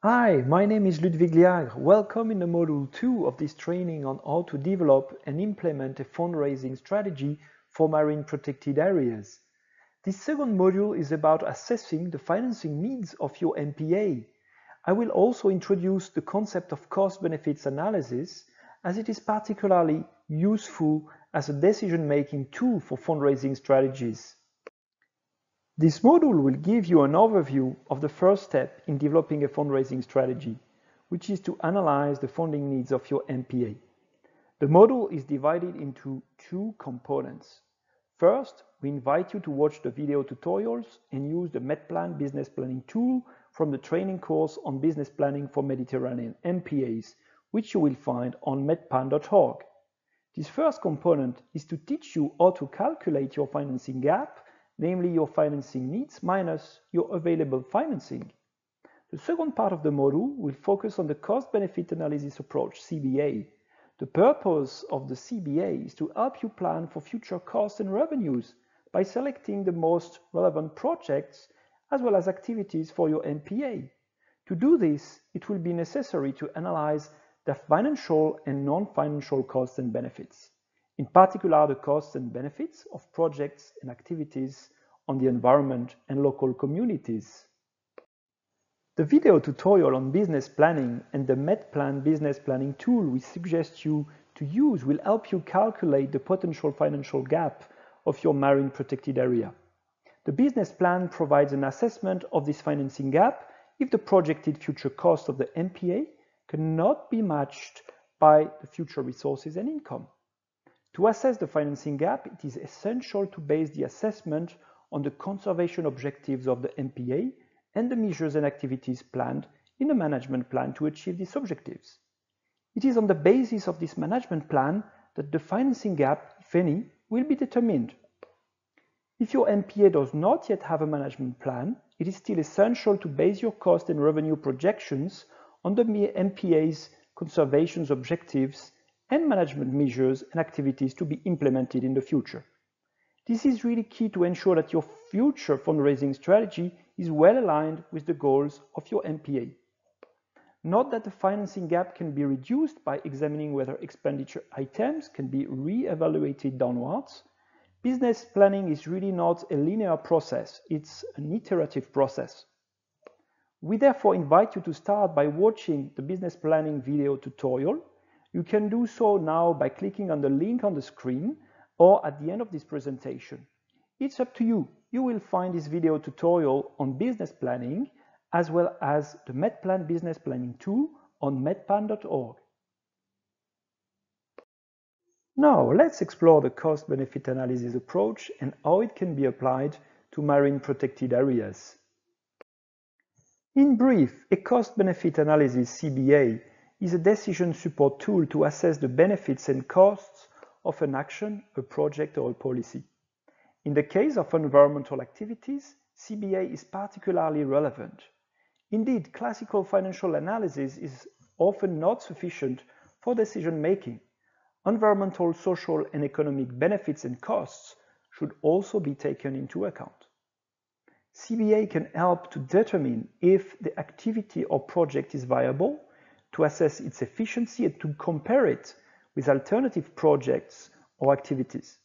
Hi, my name is Ludwig Liagre. Welcome in the module 2 of this training on how to develop and implement a fundraising strategy for marine protected areas. This second module is about assessing the financing needs of your MPA. I will also introduce the concept of cost-benefits analysis, as it is particularly useful as a decision-making tool for fundraising strategies. This module will give you an overview of the first step in developing a fundraising strategy, which is to analyze the funding needs of your MPA. The module is divided into two components. First, we invite you to watch the video tutorials and use the MEDPlan business planning tool from the training course on business planning for Mediterranean MPAs, which you will find on medpan.org. This first component is to teach you how to calculate your financing gap, namely your financing needs minus your available financing. The second part of the module will focus on the cost-benefit analysis approach, CBA. The purpose of the CBA is to help you plan for future costs and revenues by selecting the most relevant projects as well as activities for your MPA. To do this, it will be necessary to analyze the financial and non-financial costs and benefits. In particular, the costs and benefits of projects and activities on the environment and local communities. The video tutorial on business planning and the MEDPlan business planning tool we suggest you to use will help you calculate the potential financial gap of your marine protected area. The business plan provides an assessment of this financing gap if the projected future cost of the MPA cannot be matched by the future resources and income. To assess the financing gap, it is essential to base the assessment on the conservation objectives of the MPA and the measures and activities planned in the management plan to achieve these objectives. It is on the basis of this management plan that the financing gap, if any, will be determined. If your MPA does not yet have a management plan, it is still essential to base your cost and revenue projections on the MPA's conservation objectives and management measures and activities to be implemented in the future. This is really key to ensure that your future fundraising strategy is well aligned with the goals of your MPA. Note that the financing gap can be reduced by examining whether expenditure items can be re-evaluated downwards. Business planning is really not a linear process, it's an iterative process. We therefore invite you to start by watching the business planning video tutorial. You can do so now by clicking on the link on the screen or at the end of this presentation. It's up to you. You will find this video tutorial on business planning as well as the MEDPlan business planning tool on medpan.org. Now let's explore the cost-benefit analysis approach and how it can be applied to marine protected areas. In brief, a cost-benefit analysis CBA is a decision support tool to assess the benefits and costs of an action, a project, or a policy. In the case of environmental activities, CBA is particularly relevant. Indeed, classical financial analysis is often not sufficient for decision-making. Environmental, social, and economic benefits and costs should also be taken into account. CBA can help to determine if the activity or project is viable, to assess its efficiency and to compare it with alternative projects or activities.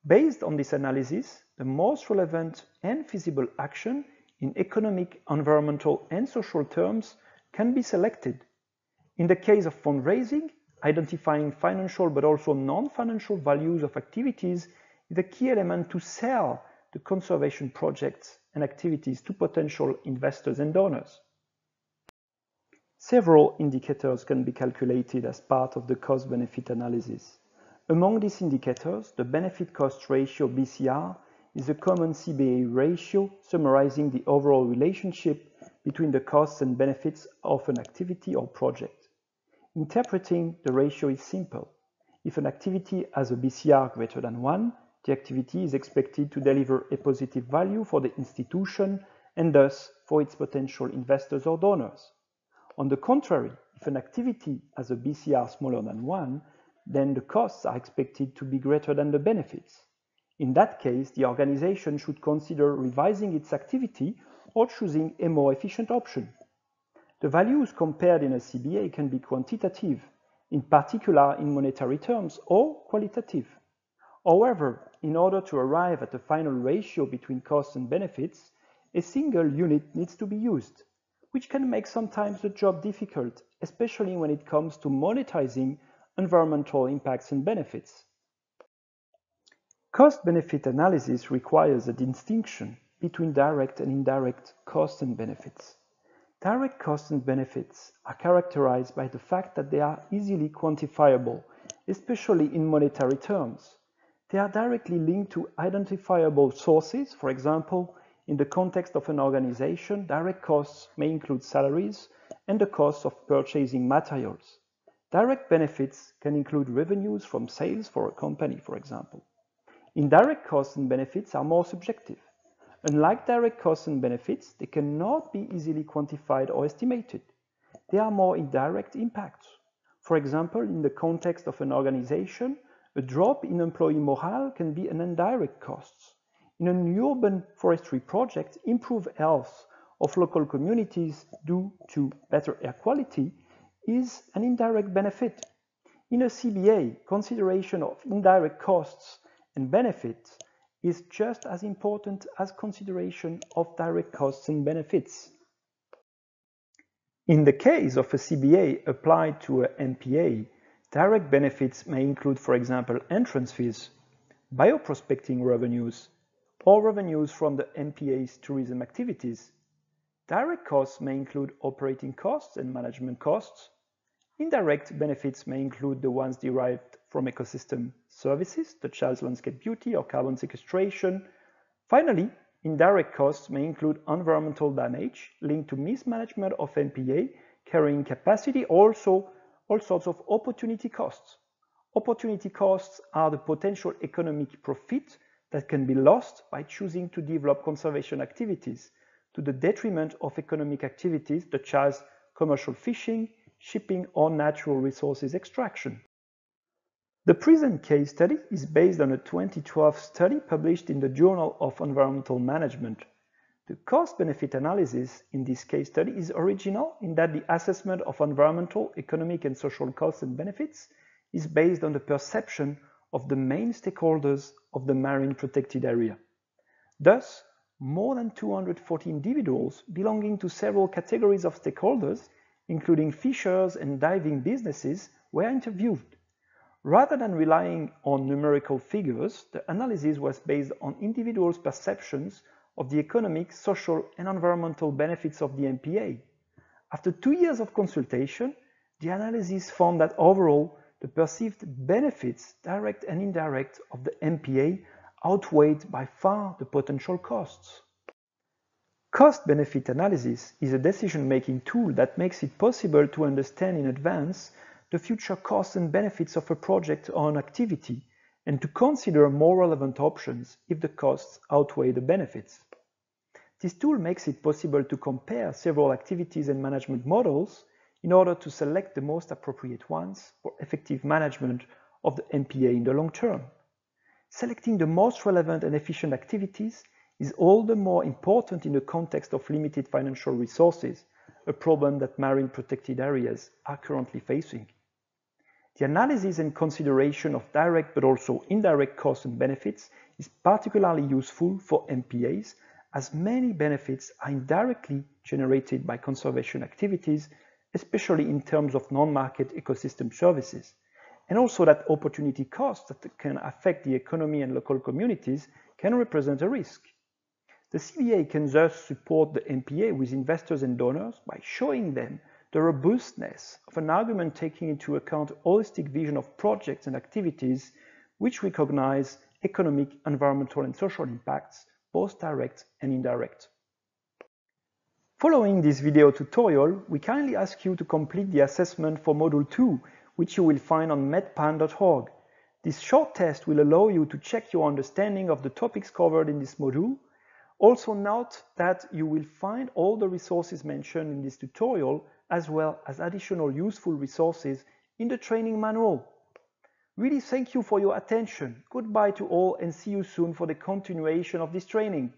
Based on this analysis, the most relevant and feasible action in economic, environmental, and social terms can be selected. In the case of fundraising, identifying financial but also non-financial values of activities is a key element to sell the conservation projects and activities to potential investors and donors. Several indicators can be calculated as part of the cost-benefit analysis. Among these indicators, the benefit-cost ratio BCR is a common CBA ratio summarizing the overall relationship between the costs and benefits of an activity or project. Interpreting the ratio is simple. If an activity has a BCR greater than 1, the activity is expected to deliver a positive value for the institution and thus for its potential investors or donors. On the contrary, if an activity has a BCR smaller than 1, then the costs are expected to be greater than the benefits. In that case, the organization should consider revising its activity or choosing a more efficient option. The values compared in a CBA can be quantitative, in particular in monetary terms, or qualitative. However, in order to arrive at a final ratio between costs and benefits, a single unit needs to be used, which can make sometimes the job difficult, especially when it comes to monetizing environmental impacts and benefits. Cost-benefit analysis requires a distinction between direct and indirect costs and benefits. Direct costs and benefits are characterized by the fact that they are easily quantifiable, especially in monetary terms. They are directly linked to identifiable sources. For example, in the context of an organization, direct costs may include salaries and the costs of purchasing materials. Direct benefits can include revenues from sales for a company, for example. Indirect costs and benefits are more subjective. Unlike direct costs and benefits, they cannot be easily quantified or estimated. They are more indirect impacts. For example, in the context of an organization, a drop in employee morale can be an indirect cost. In an urban forestry project, improved health of local communities due to better air quality is an indirect benefit. In a CBA, consideration of indirect costs and benefits is just as important as consideration of direct costs and benefits. In the case of a CBA applied to an MPA, direct benefits may include, for example, entrance fees, bioprospecting revenues, or revenues from the MPA's tourism activities. Direct costs may include operating costs and management costs. Indirect benefits may include the ones derived from ecosystem services, such as landscape beauty or carbon sequestration. Finally, indirect costs may include environmental damage linked to mismanagement of MPA, carrying capacity, also all sorts of opportunity costs. Opportunity costs are the potential economic profit that can be lost by choosing to develop conservation activities to the detriment of economic activities such as commercial fishing, shipping, or natural resources extraction. The present case study is based on a 2012 study published in the Journal of Environmental Management. The cost-benefit analysis in this case study is original in that the assessment of environmental, economic, and social costs and benefits is based on the perception of the main stakeholders of the marine protected area. Thus, more than 240 individuals belonging to several categories of stakeholders, including fishers and diving businesses, were interviewed. Rather than relying on numerical figures, the analysis was based on individuals' perceptions of the economic, social, and environmental benefits of the MPA. After 2 years of consultation, the analysis found that overall, the perceived benefits, direct and indirect, of the MPA outweighed by far the potential costs. Cost-benefit analysis is a decision-making tool that makes it possible to understand in advance the future costs and benefits of a project or an activity, and to consider more relevant options if the costs outweigh the benefits. This tool makes it possible to compare several activities and management models in order to select the most appropriate ones for effective management of the MPA in the long term. Selecting the most relevant and efficient activities is all the more important in the context of limited financial resources, a problem that marine protected areas are currently facing. The analysis and consideration of direct but also indirect costs and benefits is particularly useful for MPAs, as many benefits are indirectly generated by conservation activities, especially in terms of non-market ecosystem services, and also that opportunity costs that can affect the economy and local communities can represent a risk. The CBA can thus support the MPA with investors and donors by showing them the robustness of an argument taking into account a holistic vision of projects and activities which recognize economic, environmental, and social impacts, both direct and indirect. Following this video tutorial, we kindly ask you to complete the assessment for Module 2, which you will find on medpan.org. This short test will allow you to check your understanding of the topics covered in this module. Also note that you will find all the resources mentioned in this tutorial, as well as additional useful resources in the training manual. Really thank you for your attention. Goodbye to all and see you soon for the continuation of this training.